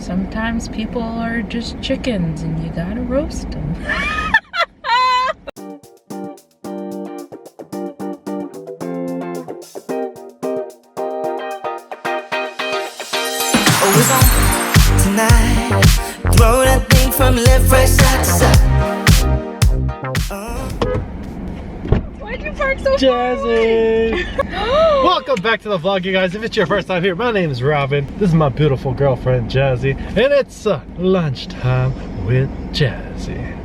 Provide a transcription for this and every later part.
Sometimes people are just chickens and you gotta roast them. Always on tonight. Throw that thing from left, right, side to side. Why'd you park so Jazzy! Welcome back to the vlog, you guys. If it's your first time here, my name is Robin. This is my beautiful girlfriend, Jazzy. And it's lunchtime with Jazzy.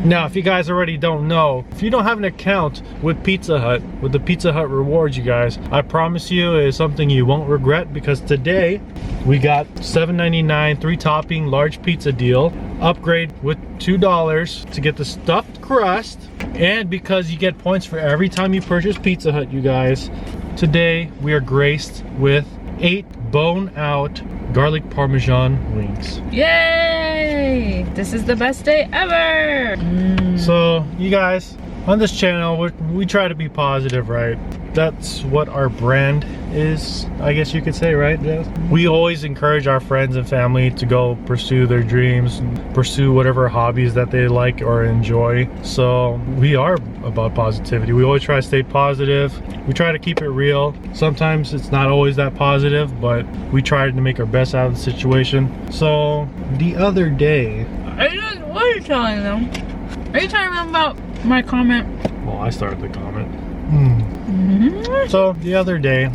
Now, if you guys already don't know, if you don't have an account with Pizza Hut, with the Pizza Hut rewards, you guys, I promise you it's something you won't regret, because today we got $7.99 3-topping large pizza deal. Upgrade with $2 to get the stuffed crust, and because you get points for every time you purchase Pizza Hut, you guys, today we are graced with 8 bone-out garlic parmesan wings. Yay! This is the best day ever! So, you guys, on this channel, we try to be positive, right? That's what our brand is, I guess you could say, right, Jess? We always encourage our friends and family to go pursue their dreams, pursue whatever hobbies that they like or enjoy. So we are about positivity. We always try to stay positive. We try to keep it real. Sometimes it's not always that positive, but we try to make our best out of the situation. So the other day... What are you telling them? Are you telling them about my comment? Well, I started the comment. So the other day,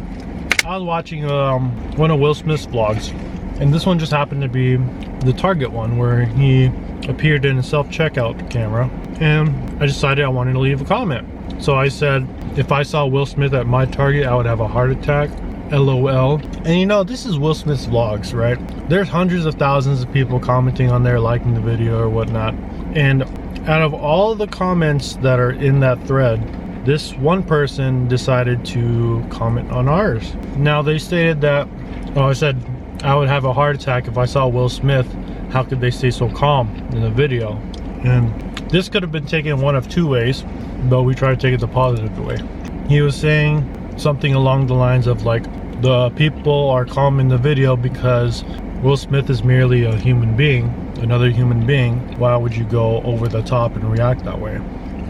I was watching one of Will Smith's vlogs, and this one just happened to be the Target one where he appeared in a self-checkout camera, and I decided I wanted to leave a comment. So I said, if I saw Will Smith at my Target, I would have a heart attack. LOL. And you know, this is Will Smith's vlogs, right? There's hundreds of thousands of people commenting on there, liking the video or whatnot, and out of all the comments that are in that thread, this one person decided to comment on ours. Now they stated that, I said I would have a heart attack if I saw Will Smith. How could they stay so calm in the video? And this could have been taken one of two ways, but we try to take it the positive way. He was saying something along the lines of like, the people are calm in the video because Will Smith is merely a human being, another human being. Why would you go over the top and react that way?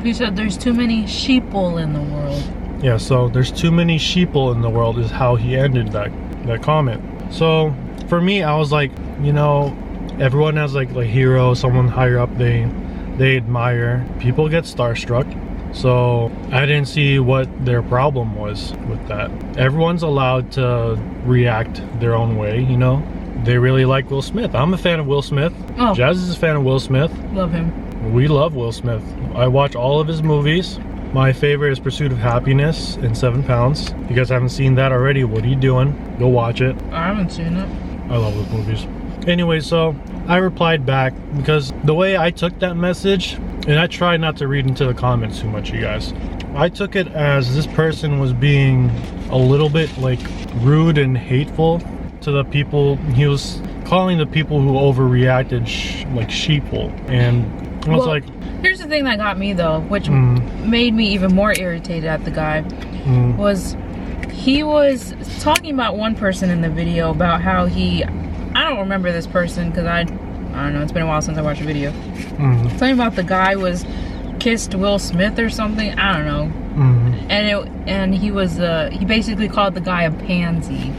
He said there's too many sheeple in the world. Yeah, so there's too many sheeple in the world is how he ended that comment. So for me, I was like, you know, everyone has like a hero, someone higher up they admire. People get starstruck. So I didn't see what their problem was with that. Everyone's allowed to react their own way, you know. They really like Will Smith. I'm a fan of Will Smith. Oh. Jazz is a fan of Will Smith. Love him. We love Will Smith. I watch all of his movies. My favorite is Pursuit of Happiness and 7 Pounds. If you guys haven't seen that already, what are you doing? Go watch it. I haven't seen it. I love those movies. Anyway, so I replied back because the way I took that message, and I try not to read into the comments too much, you guys. I took it as this person was being a little bit like rude and hateful to the people. He was calling the people who overreacted like sheeple, and I was like, here's the thing that got me though, which made me even more irritated at the guy, was he was talking about one person in the video about how I don't remember this person because I don't know, it's been a while since I watched a video. Something about the guy was kissed Will Smith or something, I don't know. And he basically called the guy a pansy.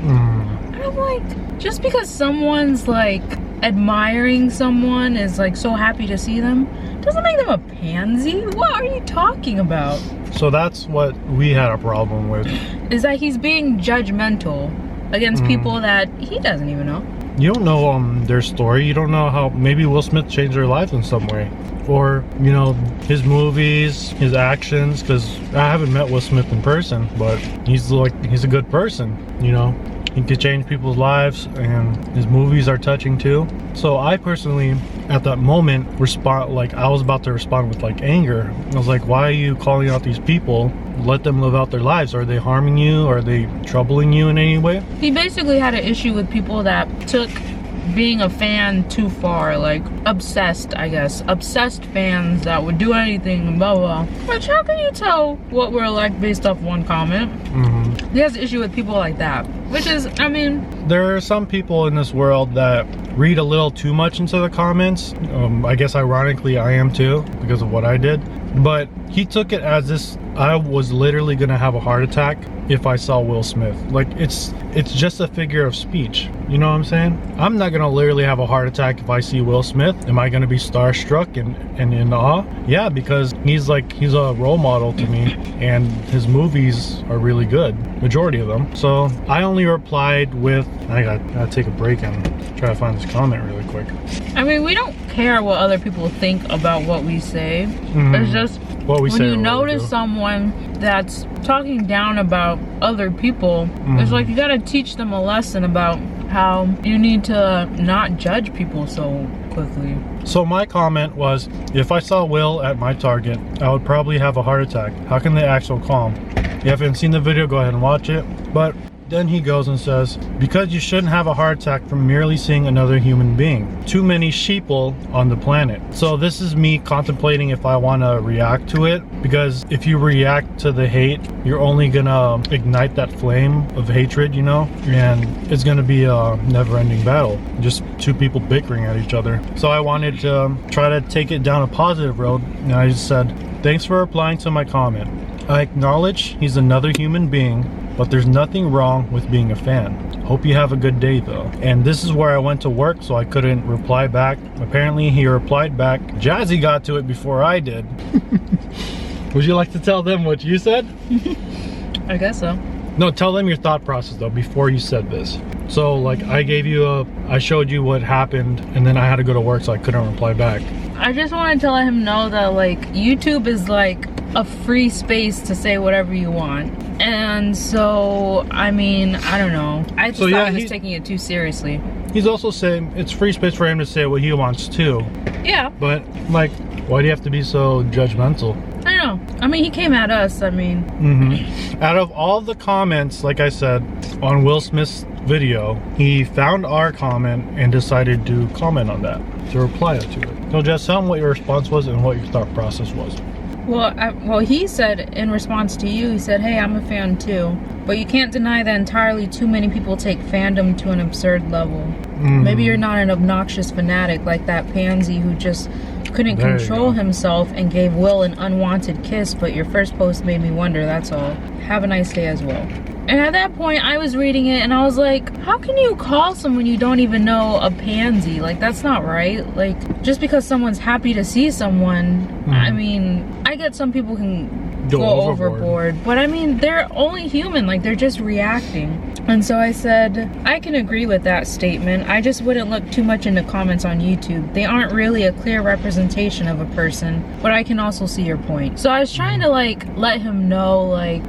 And I'm like, just because someone's like admiring someone, is like so happy to see them, doesn't make them a pansy. What are you talking about? So that's what we had a problem with. Is that he's being judgmental against people that he doesn't even know. You don't know their story. You don't know how maybe Will Smith changed their life in some way, or you know, his movies, his actions, because I haven't met Will Smith in person, but he's a good person, you know. He could change people's lives, and his movies are touching too. So I personally, at that moment, I was about to respond with like anger. I was like, why are you calling out these people? Let them live out their lives. Are they harming you? Are they troubling you in any way? He basically had an issue with people that took being a fan too far, like obsessed, I guess. Obsessed fans that would do anything, blah, blah. Which, how can you tell what we're like based off one comment? He has an issue with people like that, which is, I mean... There are some people in this world that read a little too much into the comments. I guess ironically I am too, because of what I did. But he took it as this, I was literally gonna have a heart attack if I saw Will Smith. Like, it's just a figure of speech. You know what I'm saying? I'm not gonna literally have a heart attack if I see Will Smith. Am I gonna be starstruck and in awe? Yeah, because he's a role model to me, and his movies are really good, majority of them. So I only replied with, I gotta take a break and try to find this comment really quick. I mean, we don't care what other people think about what we say. It's just what we when say you notice someone that's talking down about other people, it's like you gotta teach them a lesson about how you need to not judge people so quickly. So my comment was, if I saw Will at my Target, I would probably have a heart attack. How can they act so calm? If you haven't seen the video, go ahead and watch it. But then he goes and says, because you shouldn't have a heart attack from merely seeing another human being. Too many sheeple on the planet. So this is me contemplating if I want to react to it, because if you react to the hate, you're only gonna ignite that flame of hatred, you know, and it's gonna be a never-ending battle, just two people bickering at each other. So I wanted to try to take it down a positive road, and I just said, thanks for replying to my comment. I acknowledge he's another human being, but there's nothing wrong with being a fan. Hope you have a good day though. And this is where I went to work, so I couldn't reply back. Apparently he replied back. Jazzy got to it before I did. Would you like to tell them what you said? I guess so. No, tell them your thought process though before you said this. So like I showed you what happened, and then I had to go to work, so I couldn't reply back. I just wanted to let him know that like YouTube is like a free space to say whatever you want. And so, I mean, I don't know. I just thought he was taking it too seriously. He's also saying it's free space for him to say what he wants too. Yeah. But like, why do you have to be so judgmental? I don't know. I mean, he came at us, I mean. Out of all the comments, like I said, on Will Smith's video, he found our comment and decided to comment on that, to reply to it. So just tell him what your response was and what your thought process was. Well, he said in response to you, he said, hey, I'm a fan too. But you can't deny that entirely too many people take fandom to an absurd level. Maybe you're not an obnoxious fanatic like that pansy who just couldn't control himself and gave Will an unwanted kiss, but your first post made me wonder, that's all. Have a nice day as well. And at that point, I was reading it and I was like, how can you call someone you don't even know a pansy? Like, that's not right. Like, just because someone's happy to see someone, I mean, I get some people can go overboard. But I mean, they're only human. Like, they're just reacting. And so I said, I can agree with that statement. I just wouldn't look too much into comments on YouTube. They aren't really a clear representation of a person, but I can also see your point. So I was trying to like let him know, like,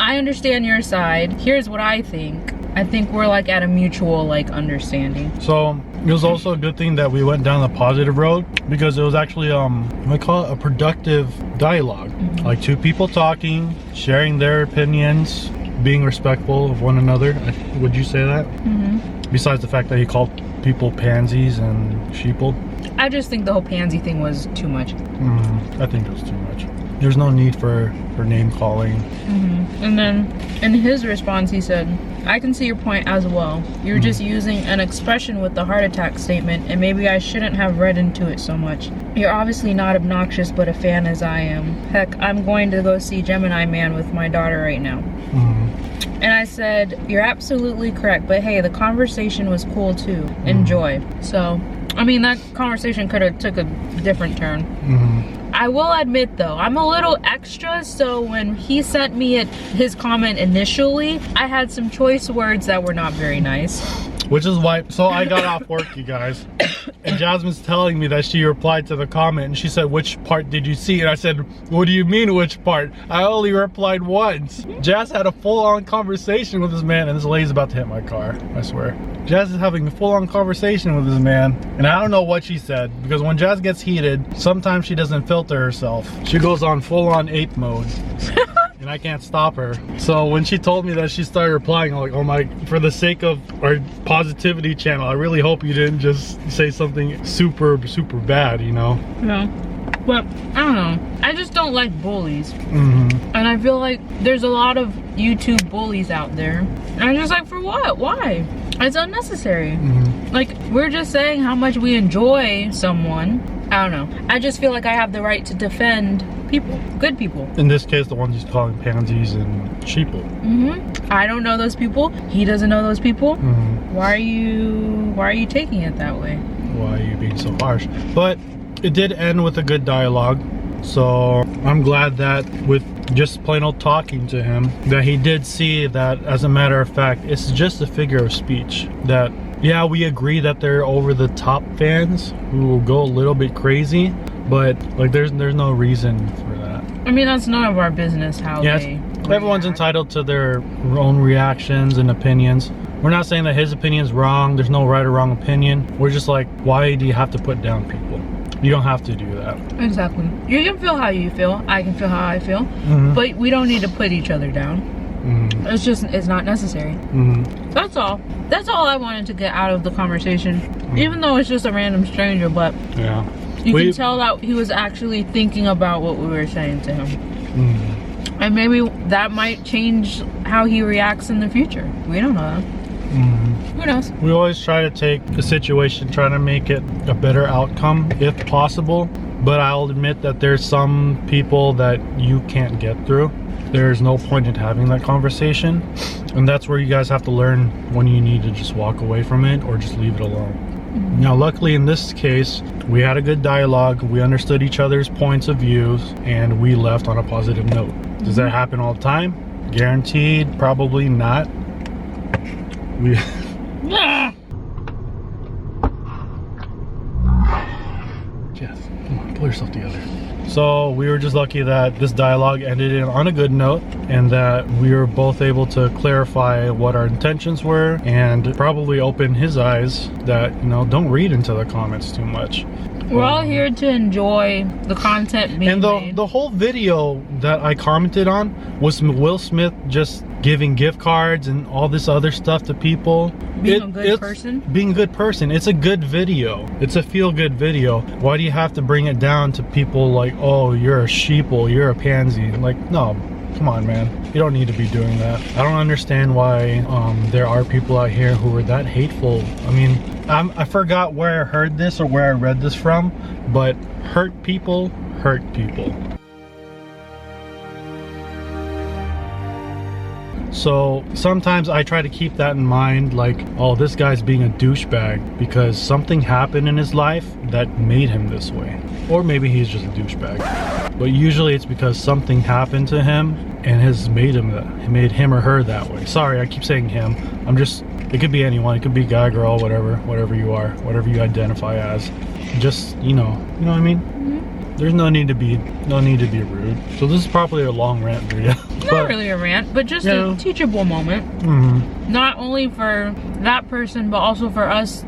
I understand your side. Here's what I think. I think we're like at a mutual like understanding. So it was also a good thing that we went down the positive road, because it was actually I call it a productive dialogue. Like two people talking, sharing their opinions, being respectful of one another. Would you say that? Besides the fact that he called people pansies and sheeple. I just think the whole pansy thing was too much. I think it was too much. There's no need for name calling. And then in his response he said, I can see your point as well. You're just using an expression with the heart attack statement, and maybe I shouldn't have read into it so much. You're obviously not obnoxious, but a fan as I am. Heck, I'm going to go see Gemini Man with my daughter right now. And I said, you're absolutely correct, but hey, the conversation was cool too. Enjoy. So, I mean, that conversation could have took a different turn. I will admit though, I'm a little extra, so when he sent me his comment initially, I had some choice words that were not very nice. Which is why, so I got off work, you guys, and Jasmine's telling me that she replied to the comment, and she said, which part did you see? And I said, what do you mean which part? I only replied once. Jazz had a full-on conversation with this man, and this lady's about to hit my car, I swear. Jazz is having a full-on conversation with this man, and I don't know what she said, because when Jazz gets heated, sometimes she doesn't filter herself. She goes on full-on ape mode. and I can't stop her. So when she told me that she started replying, I'm like, oh my, for the sake of our positivity channel, I really hope you didn't just say something super bad, you know? Yeah. But I don't know. I just don't like bullies. Mm-hmm. And I feel like there's a lot of YouTube bullies out there. And I'm just like, for what? Why? It's unnecessary. Mm-hmm. Like, we're just saying how much we enjoy someone. I don't know. I just feel like I have the right to defend people. Good people. In this case, the ones he's calling pansies and sheeple. Mm-hmm. I don't know those people. He doesn't know those people. Mm-hmm. Why are you taking it that way? Why are you being so harsh? But it did end with a good dialogue. So I'm glad that with just plain old talking to him, that he did see that, as a matter of fact, it's just a figure of speech. That, yeah, we agree that they're over the top fans who will go a little bit crazy, but like there's no reason for that. I mean, that's none of our business how they everyone's react. entitled to their own reactions and opinions. We're not saying that his opinion's wrong. There's no right or wrong opinion. We're just like, why do you have to put down people? You don't have to do that. Exactly. You can feel how you feel. I can feel how I feel. Mm-hmm. But we don't need to put each other down. Mm-hmm. It's not necessary. Mm-hmm. That's all. That's all I wanted to get out of the conversation. Mm-hmm. Even though it's just a random stranger, but Yeah. you can tell that he was actually thinking about what we were saying to him. Mm-hmm. And maybe that might change how he reacts in the future. We don't know. Mm-hmm. Who knows? We always try to take a situation, try to make it a better outcome if possible. But I'll admit that there's some people that you can't get through. There's no point in having that conversation. And that's where you guys have to learn when you need to just walk away from it or just leave it alone. Mm-hmm. Now, luckily in this case, we had a good dialogue. We understood each other's points of views and we left on a positive note. Does that happen all the time? Guaranteed? Probably not. We... Yeah. Jess, come on, pull yourself together. So we were just lucky that this dialogue ended on a good note and that we were both able to clarify what our intentions were and probably open his eyes that, you know, don't read into the comments too much. We're all here to enjoy the content being made. The whole video that I commented on was Will Smith just giving gift cards and all this other stuff to people. Being a good person? Being a good person. It's a good video. It's a feel-good video. Why do you have to bring it down to people like, oh, you're a sheeple, you're a pansy? Like, no. Come on, man. You don't need to be doing that. I don't understand why there are people out here who are that hateful. I mean, I forgot where I heard this or where I read this from, but hurt people hurt people. So sometimes I try to keep that in mind, like, oh, this guy's being a douchebag because something happened in his life that made him this way. Or maybe he's just a douchebag. But usually it's because something happened to him and has made him or her that way. Sorry, I keep saying him. It could be anyone. It could be guy, girl, whatever you are, whatever you identify as. Just, you know what I mean? Mm-hmm. There's no need to be rude. So this is probably a long rant video. Not really a rant, but just a teachable moment. Mm-hmm. Not only for that person, but also for us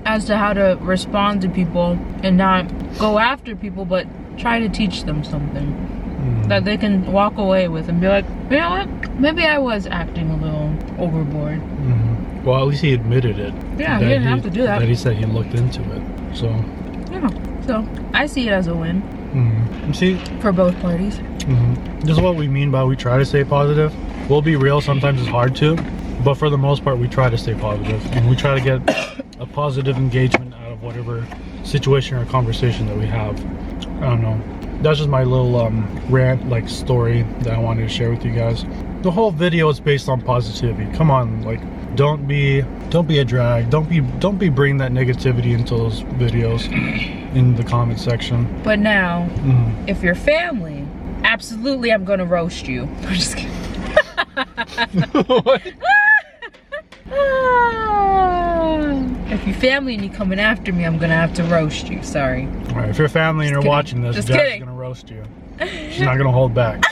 as to how to respond to people and not go after people, but try to teach them something that they can walk away with and be like, you know what? Maybe I was acting a little overboard. Mm-hmm. Well, at least he admitted it. Yeah, he didn't have to do that. That he said he looked into it. So. Yeah. So I see it as a win. Mm-hmm. See, for both parties. Mm-hmm. This is what we mean by we try to stay positive. We'll be real, sometimes it's hard to, but for the most part we try to stay positive and we try to get a positive engagement out of whatever situation or conversation that we have. I don't know, that's just my little rant, like, story that I wanted to share with you guys. The whole video is based on positivity. Come on, like, don't be a drag. Don't be bringing that negativity into those videos in the comment section. But now, if you're family, absolutely I'm gonna roast you. I'm just kidding. What? If you're family and you're coming after me, I'm gonna have to roast you. Sorry. All right, if you're family and you're watching this, Jess is gonna roast you. She's not gonna hold back.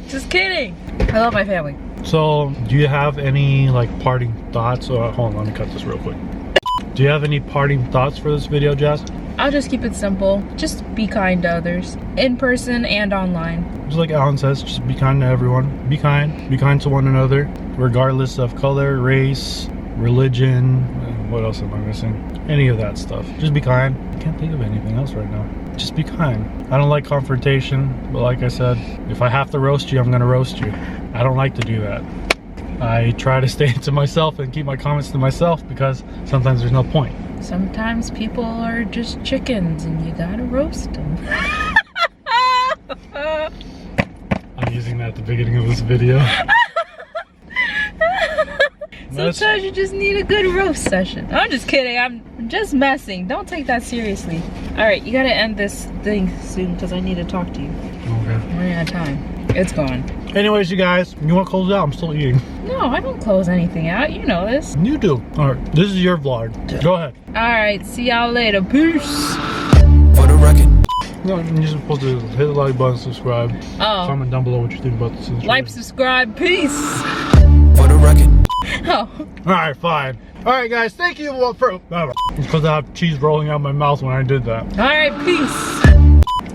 Just kidding. I love my family. So, do you have any, like, parting thoughts? Hold on, let me cut this real quick. Do you have any parting thoughts for this video, Jazz? I'll just keep it simple. Just be kind to others, in person and online. Just like Alan says, just be kind to everyone. Be kind to one another, regardless of color, race, religion. What else am I missing? Any of that stuff. Just be kind. I can't think of anything else right now. Just be kind. I don't like confrontation, but like I said, if I have to roast you, I'm gonna roast you. I don't like to do that. I try to stay to myself and keep my comments to myself because sometimes there's no point. Sometimes people are just chickens and you gotta roast them. I'm using that at the beginning of this video. Sometimes you just need a good roast session. I'm just kidding. I'm just messing. Don't take that seriously. All right, you gotta end this thing soon because I need to talk to you. Okay. I'm running out of time. It's gone. Anyways, you guys, you want to close it out? I'm still eating. No, I don't close anything out. You know this. You do. All right, this is your vlog. Go ahead. All right, see y'all later. Peace. For the record. No, you're supposed to hit the like button, subscribe. Oh. Comment down below what you think about this. Like, subscribe. Peace. For the record. Oh. All right, fine. All right, guys, thank you for. It's because I have cheese rolling out my mouth when I did that. All right, peace.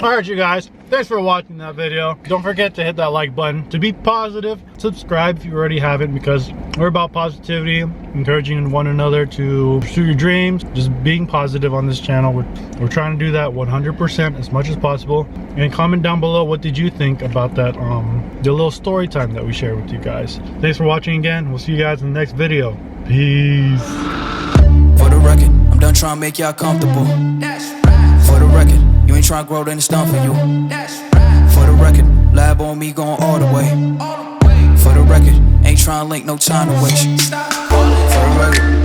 All right, you guys, thanks for watching that video. Don't forget to hit that like button. To be positive, subscribe if you already haven't, because we're about positivity, encouraging one another to pursue your dreams, just being positive on this channel. We're trying to do that 100% as much as possible. And comment down below, what did you think about that, the little story time that we shared with you guys. Thanks for watching again. We'll see you guys in the next video. Peace. For the record, I'm done trying to make y'all comfortable. For the record, you ain't trying to grow, then it's done for you. For the record, lab on me going all the way. For the record, ain't trying to link, no time to waste. For the record.